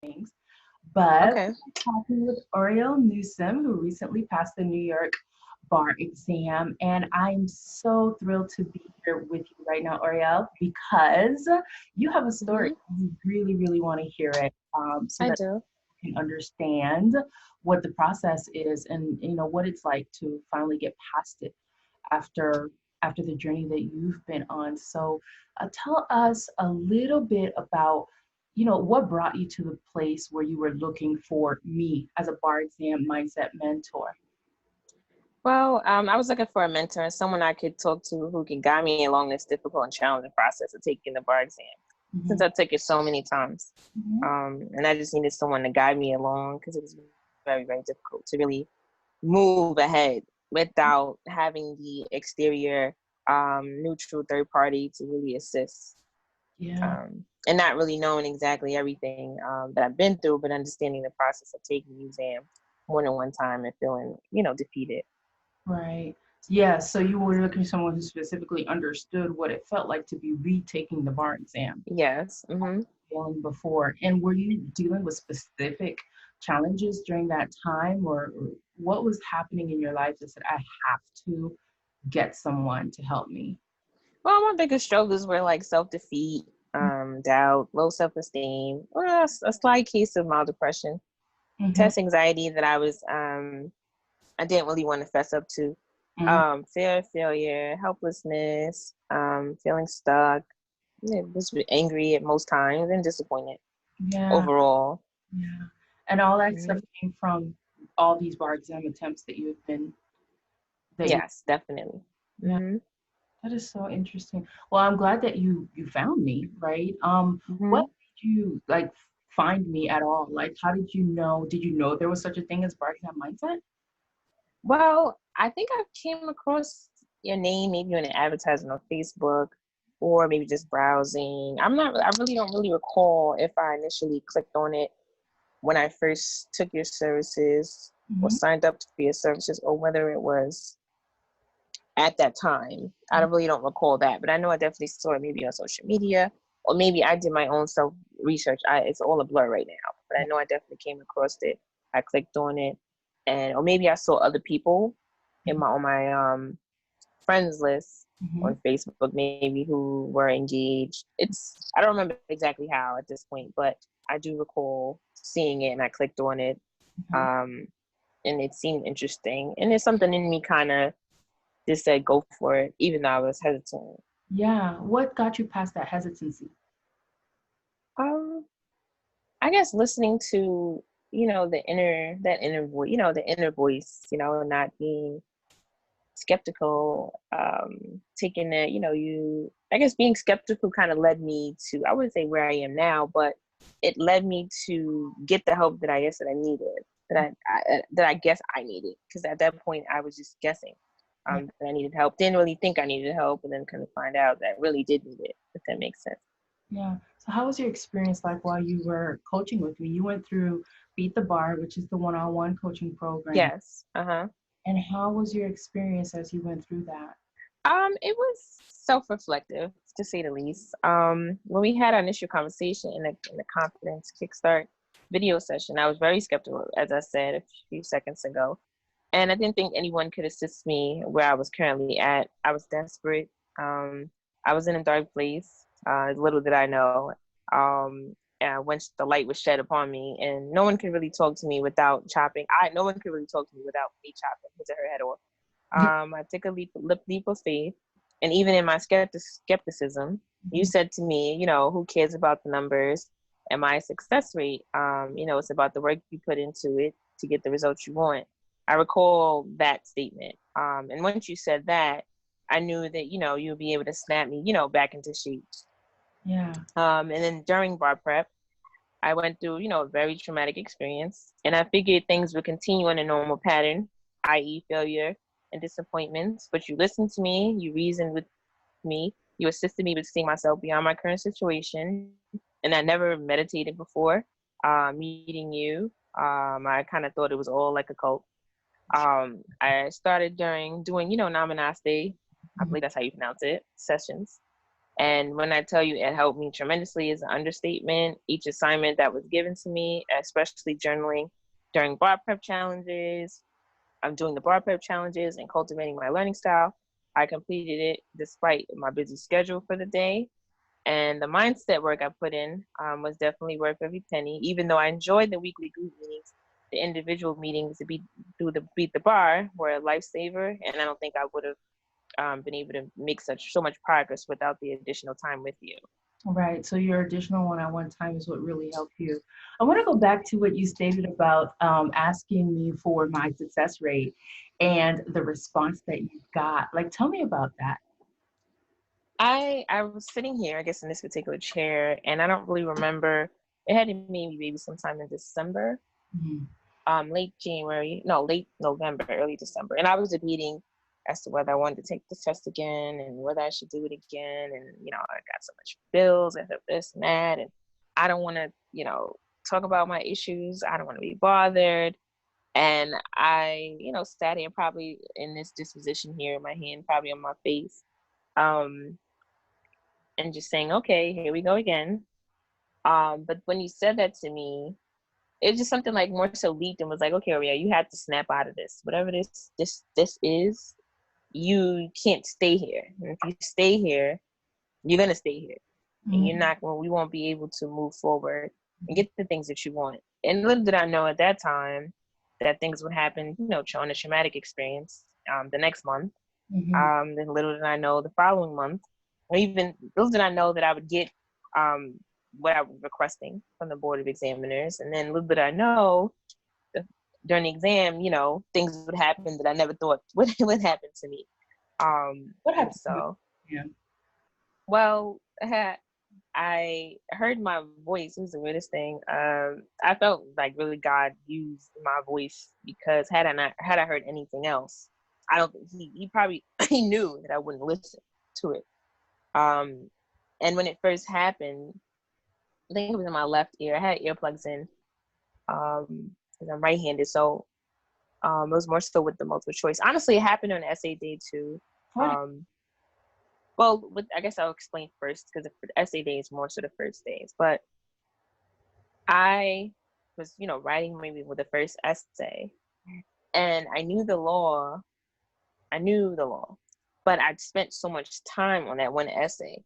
things. But Okay. we're talking with Orielle Newsome, who recently passed the New York bar exam. And I'm so thrilled to be here with you right now, Orielle, because you have a story. Hmm. You really, really want to hear it, so I that do. you can understand what the process is and what it's like to finally get past it after the journey that you've been on. So tell us a little bit about what brought you to the place where you were looking for me as a bar exam mindset mentor. Well, I was looking for a mentor and someone I could talk to who can guide me along this difficult and challenging process of taking the bar exam. Since Hmm. I took it so many times, Hmm. and I just needed someone to guide me along because it was very, very difficult to really move ahead without having the exterior, neutral third party to really assist. Yeah. And not really knowing exactly everything that I've been through, but understanding the process of taking the exam more than one time and feeling, defeated. Right. Yeah. So you were looking for someone who specifically understood what it felt like to be retaking the bar exam. Yes. Hmm. Feeling before. And were you dealing with specific challenges during that time, or what was happening in your life that said, I have to get someone to help me? Well, my biggest struggles were like self-defeat, doubt, low self-esteem, well, a slight case of mild depression, Mm-hmm. test anxiety that I didn't really want to fess up to, Hmm. fear of failure, helplessness, feeling stuck, was angry at most times and disappointed Yeah. overall. Yeah. And all that stuff Hmm. came from all these bar exam attempts that you, Yes, definitely. yeah, Hmm. that is so interesting. Well, I'm glad that you found me, right? What Hmm. did you like find me at all? Like, how did you know there was such a thing as bar exam mindset? Well, I think I came across your name maybe on an advertisement on Facebook or maybe just browsing. I really don't really recall if I initially clicked on it when I first took your services or Hmm. signed up for your services or whether it was at that time. I really don't recall that, but I know I definitely saw it maybe on social media or maybe I did my own self research. It's all a blur right now, but I know I definitely came across it. I clicked on it, and or maybe I saw other people in my on my friends list Hmm. on Facebook maybe who were engaged. I don't remember exactly how at this point, but I do recall seeing it and I clicked on it. Hmm. Um, and it seemed interesting, and there's something in me kind of just said go for it, even though I was hesitant. Yeah. What got you past that hesitancy? Um, I guess listening to that inner voice, the inner voice, not being skeptical, taking it, I guess being skeptical kind of led me to, I wouldn't say where I am now, but it led me to get the help that I guess that I needed, that I guess I needed, because at that point I was just guessing Yeah. that I needed help. Didn't really think I needed help, and then kind of find out that I really did need it, if that makes sense. Yeah. So how was your experience like while you were coaching with me? You went through Beat the Bar, which is the one-on-one coaching program. Yes. Uh-huh. And how was your experience as you went through that? It was self-reflective, to say the least. When we had our initial conversation in the confidence kickstart video session, I was very skeptical, as I said a few seconds ago, and I didn't think anyone could assist me where I was currently at. I was desperate. I was in a dark place. Little did I know. Once the light was shed upon me, and no one could really talk to me without chopping. No one could really talk to me without me chopping his or her head off. I took a leap of faith, and even in my skepticism, you Mhm. said to me, who cares about the numbers and my success rate? It's about the work you put into it to get the results you want. I recall that statement. And once you said that, I knew that you'll be able to snap me, back into shape. Yeah. And then during bar prep, I went through, a very traumatic experience, and I figured things would continue on a normal pattern, i.e., failure and disappointments. But you listened to me, you reasoned with me, you assisted me with seeing myself beyond my current situation, and I never meditated before. Meeting you, I kind of thought it was all like a cult. I started doing, Namaste. I Mhm. believe that's how you pronounce it, sessions. And when I tell you it helped me tremendously is an understatement. Each assignment that was given to me, especially journaling during bar prep challenges, I'm doing the bar prep challenges and cultivating my learning style. I completed it despite my busy schedule for the day. And the mindset work I put in was definitely worth every penny. Even though I enjoyed the weekly group meetings, the individual meetings to beat the bar were a lifesaver. And I don't think I would have been able to make so much progress without the additional time with you. Right. So your additional one-on-one time is what really helped you. I want to go back to what you stated about asking me for my success rate and the response that you got. Like, tell me about that. I was sitting here, I guess, in this particular chair, and I don't really remember. It had to be maybe sometime in December, Mhm. late January, no, late November, early December, and I was debating as to whether I wanted to take the test again and whether I should do it again. And I got so much bills and this and that, and I don't want to, talk about my issues. I don't want to be bothered. And I, sat here probably in this disposition here, my hand probably on my face. Um, and just saying, okay, here we go again. But when you said that to me, it was just something like more so leaped and was like, okay, Orielle, you have to snap out of this. Whatever this is, you can't stay here. And if you stay here, you're gonna stay here. And you're Mhm. not well, we won't be able to move forward and get the things that you want. And little did I know at that time that things would happen, on a traumatic experience the next month. Mhm. Then little did I know the following month, or even little did I know that I would get um, what I was requesting from the Board of Examiners. And then little did I know during the exam, things would happen that I never thought would happen to me. What And happened to you? so, Yeah. well, I heard my voice. It was the weirdest thing. I felt like really God used my voice, because had I heard anything else, I don't think he probably he knew that I wouldn't listen to it. Um, and when it first happened, I think it was in my left ear. I had earplugs in, because I'm right-handed, so it was more so with the multiple choice. Honestly, it happened on essay day too. What? Um, well, I guess I'll explain first, because the essay day is more so the first days, but I was, writing maybe with the first essay, and I knew the law, but I'd spent so much time on that one essay,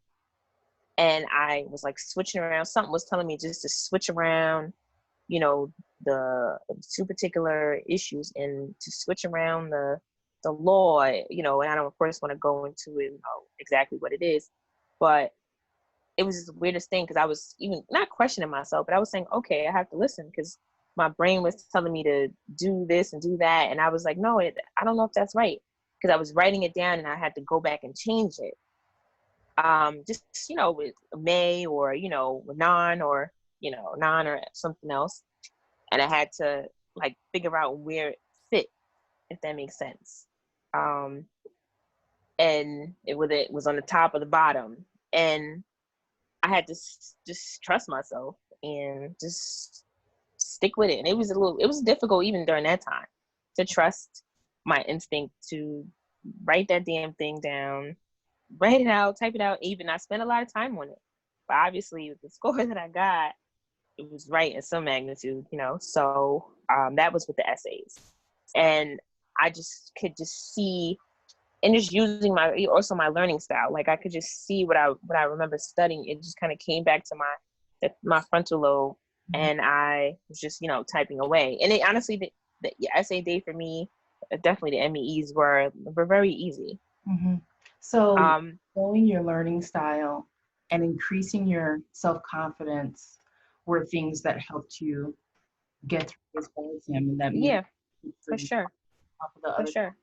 and I was like switching around. Something was telling me just to switch around, you know, the two particular issues, and to switch around the law, and I don't, of course, want to go into it, exactly what it is, but it was just the weirdest thing, because I was even not questioning myself, but I was saying, okay, I have to listen, because my brain was telling me to do this and do that. And I was like, no, I don't know if that's right, because I was writing it down and I had to go back and change it. Just, with may, or, with non or something else. And I had to like figure out where it fit, if that makes sense. Um, and it was on the top or the bottom. And I had to just trust myself and just stick with it. And it was difficult even during that time to trust my instinct to write that damn thing down, write it out, type it out. Even I spent a lot of time on it, but obviously with the score that I got, it was right in some magnitude. So that was with the essays, and I just could just see, and just using my learning style. Like I could just see what I remember studying. It just kind of came back to my frontal lobe, Mhm. and I was just typing away. And it honestly, the essay day for me, definitely the MEEs were very easy. Mhm. So, Um, growing your learning style and increasing your self-confidence were things that helped you get through this whole exam, and that made yeah, it for for you sure, on top of the for other. sure,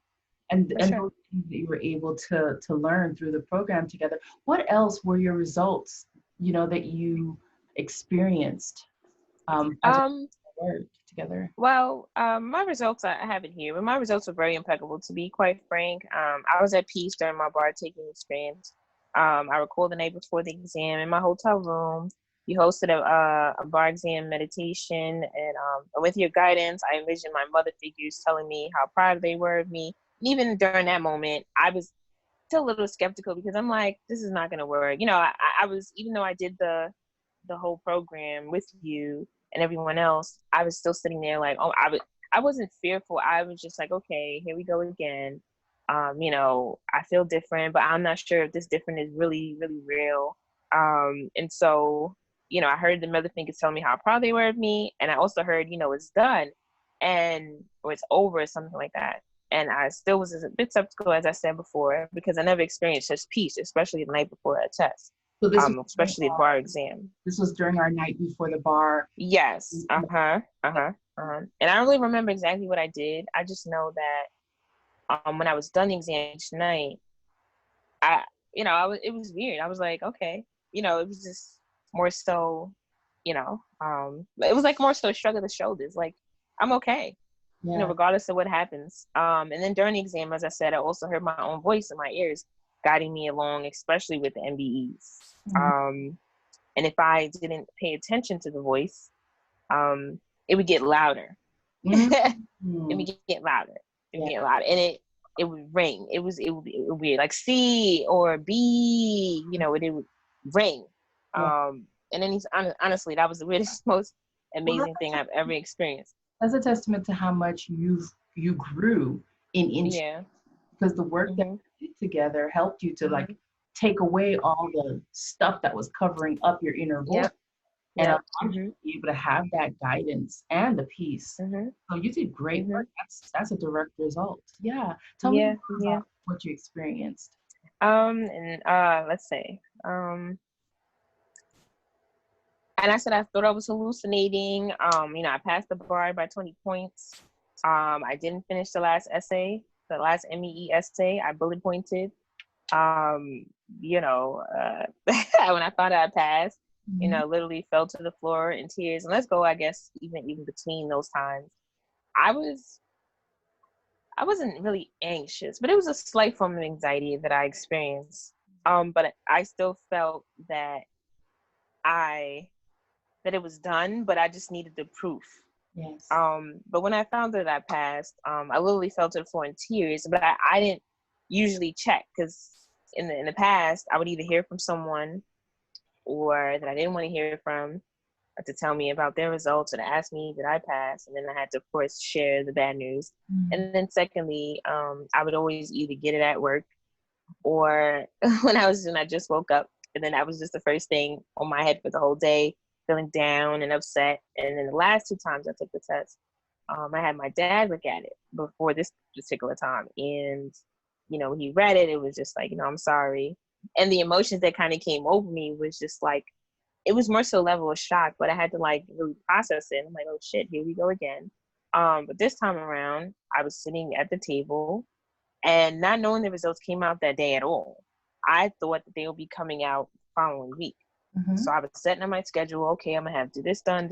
for And sure. those things that you were able to learn through the program together. What else were your results, that you experienced as Um, we worked together? Well, my results, I have it here, but my results were very impeccable, to be quite frank. I was at peace during my bar taking experience. I recalled the night before the exam in my hotel room. You hosted a bar exam meditation, and with your guidance, I envisioned my mother figures telling me how proud they were of me. And even during that moment, I was still a little skeptical because I'm like, this is not gonna work. I was, even though I did the whole program with you and everyone else, I was still sitting there like, I wasn't fearful. I was just like, okay, here we go again. I feel different, but I'm not sure if this different is really, really real. And so, I heard the mother figures telling me how proud they were of me. And I also heard, it's done or it's over or something like that. And I still was a bit skeptical, as I said before, because I never experienced such peace, especially the night before a test, So especially a bar exam. This was during our night before the bar. Yes. And I don't really remember exactly what I did. I just know that when I was done the exam each night, it was weird. I was like, okay, it was just more so, it was like more so a shrug of the shoulders. Like, I'm okay, regardless of what happens. And then during the exam, as I said, I also heard my own voice in my ears guiding me along, especially with the MBEs. And if I didn't pay attention to the voice, it would get louder. It would get louder. It would get louder. And it would ring. It would be weird, like C or B, it would ring. And then honestly, that was the weirdest, most amazing thing I've ever experienced. That's a testament to how much you grew in inch, because the work that we did together helped you to like take away all the stuff that was covering up your inner voice and allowed you to be able to have that guidance and the peace. So you did great work. That's a direct result. Yeah. Tell me about what you experienced. And let's say, and I said I thought I was hallucinating. I passed the bar by 20 points. I didn't finish the last essay, the last MEE essay. I bullet pointed. When I thought I passed, literally fell to the floor in tears. And let's go, I guess, even between those times, I wasn't really anxious, but it was a slight form of anxiety that I experienced. But I still felt that it was done, but I just needed the proof. Yes. But when I found that I passed, I literally fell to the floor in tears, but I didn't usually check, because in the past, I would either hear from someone or that I didn't want to hear from to tell me about their results or to ask me did I pass, and then I had to, of course, share the bad news. And then secondly, I would always either get it at work or when I just woke up, and then that was just the first thing on my head for the whole day, feeling down and upset. And then the last 2 times I took the test, I had my dad look at it before this particular time, and he read it. It was just like, I'm sorry. And the emotions that kind of came over me was just like, it was more so a level of shock, but I had to like really process it. I'm like, oh shit, here we go again. But this time around, I was sitting at the table and not knowing the results came out that day at all. I thought that they would be coming out the following week. So I was setting on my schedule. Okay, I'm gonna have to do this done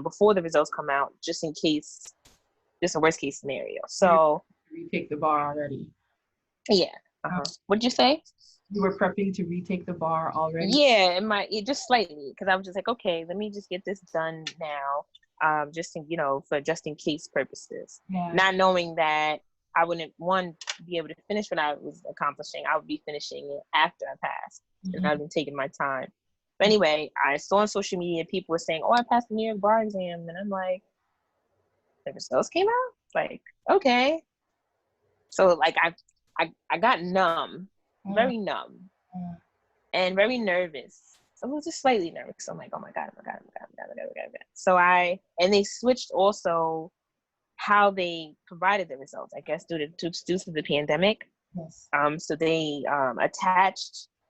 before the results come out, just in case, just a worst case scenario. So retake the bar already. Yeah. What'd you say? You were prepping to retake the bar already? Yeah, just slightly, because I was just like, okay, let me just get this done now, just for just in case purposes. Yeah. Not knowing that I wouldn't be able to finish what I was accomplishing. I would be finishing it after I passed, and I've been taking my time. But anyway, I saw on social media people were saying, "Oh, I passed the New York bar exam," and I'm like, the results came out. Like, okay. So like I got numb, very numb, and very nervous. I was just slightly nervous. I'm like, oh my God. So and they switched also how they provided the results, I guess due to the pandemic. Yes. So they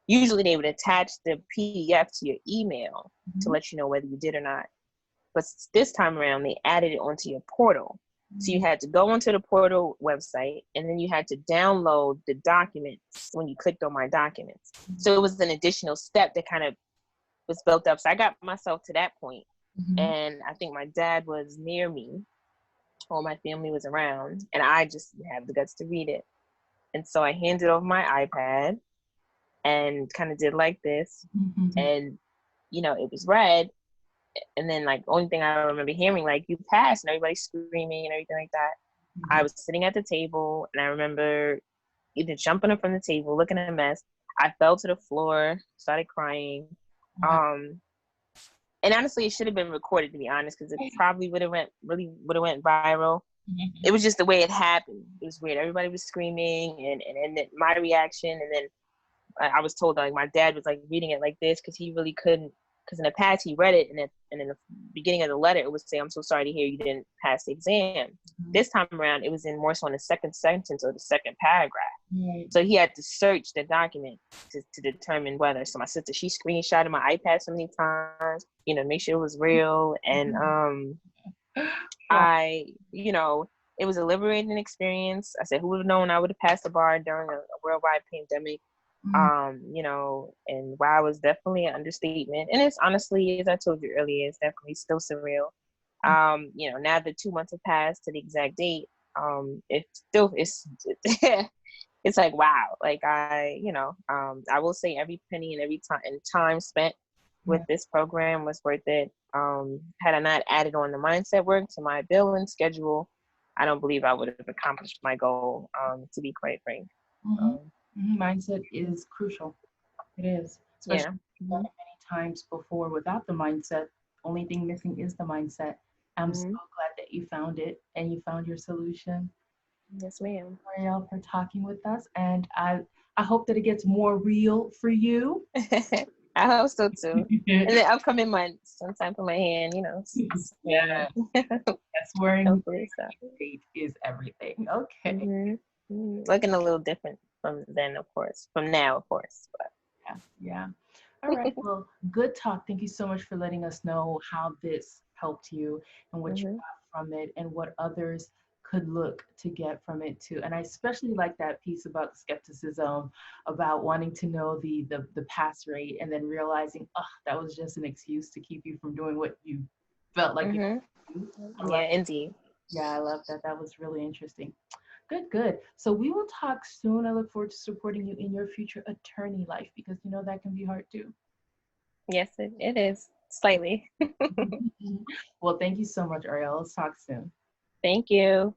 usually they would attach the PDF to your email to let you know whether you did or not. But this time around, they added it onto your portal. So you had to go onto the portal website, and then you had to download the documents when you clicked on My Documents. So it was an additional step that kind of was built up. So I got myself to that point, and I think my dad was near me, all my family was around, and I just didn't have the guts to read it. And so I handed over my iPad and kind of did like this, and it was read. And then like only thing I remember hearing, like, you passed, and everybody screaming and everything like that. I was sitting at the table, and I remember either jumping up from the table, looking at a mess. I fell to the floor, started crying. Wow. And honestly, it should have been recorded, to be honest, because it probably would have went viral. It was just the way it happened. It was weird. Everybody was screaming, and then my reaction, and then I was told that, like, my dad was like reading it like this because he really couldn't. Because in the past he read it, and in the beginning of the letter it would say, "I'm so sorry to hear you didn't pass the exam." This time around, it was in more so in the second sentence or the second paragraph. So he had to search the document to determine whether. So my sister, she screenshotted my iPad so many times, make sure it was real. And I, it was a liberating experience. I said, who would have known I would have passed the bar during a worldwide pandemic? And wow, was definitely an understatement. And it's honestly, as I told you earlier, it's definitely still surreal. Now that 2 months have passed to the exact date, it's it's like, wow. Like I will say every penny and every time spent with this program was worth it. Had I not added on the mindset work to my billing schedule, I don't believe I would have accomplished my goal, to be quite frank. Mindset is crucial. It is, especially many times before without the mindset. Only thing missing is the mindset. I'm so glad that you found it and you found your solution. Yes, ma'am. Orielle, for talking with us, and I hope that it gets more real for you. I hope so too. In the upcoming months, sometime for my hand, Yeah. That's wearing hopefully so. date is everything. Okay. Looking a little different from then, of course. From now, of course. But yeah. All right. Well, good talk. Thank you so much for letting us know how this helped you and what you got from it and what others could look to get from it too. And I especially like that piece about the skepticism, about wanting to know the pass rate and then realizing, that was just an excuse to keep you from doing what you felt like you could do. Yeah, indeed. Yeah, I love that. That was really interesting. Good. So we will talk soon. I look forward to supporting you in your future attorney life because that can be hard too. Yes, it is. Slightly. Well, thank you so much, Orielle. Let's talk soon. Thank you.